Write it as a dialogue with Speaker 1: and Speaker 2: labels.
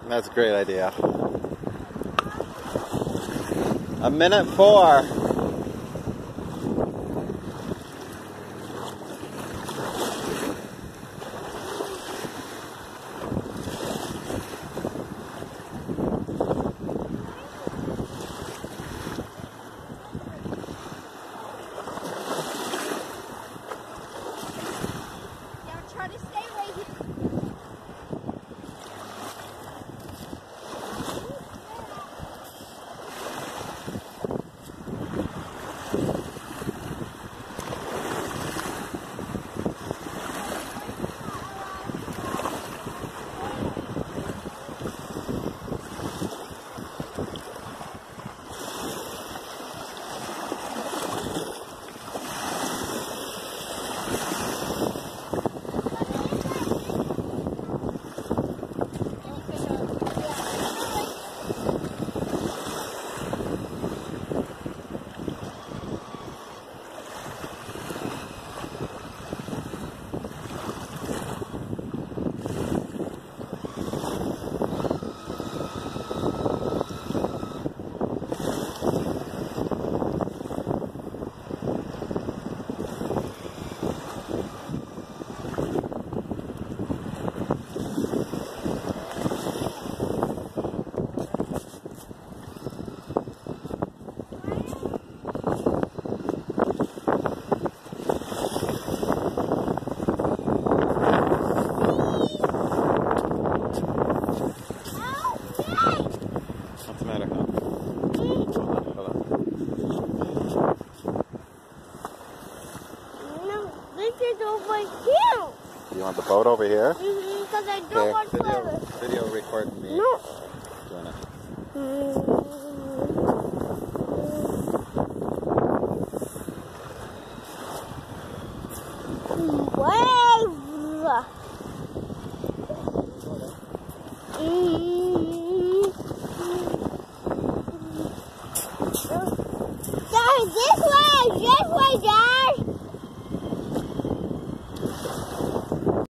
Speaker 1: That's a great idea. 1:04.
Speaker 2: Try to stay right here.
Speaker 1: What's the matter, huh? Hold on.
Speaker 2: No, this is over here.
Speaker 1: You want the boat over here?
Speaker 2: Because I don't want to.
Speaker 1: Video recording me.
Speaker 2: No.
Speaker 1: Doing it.
Speaker 2: Wave.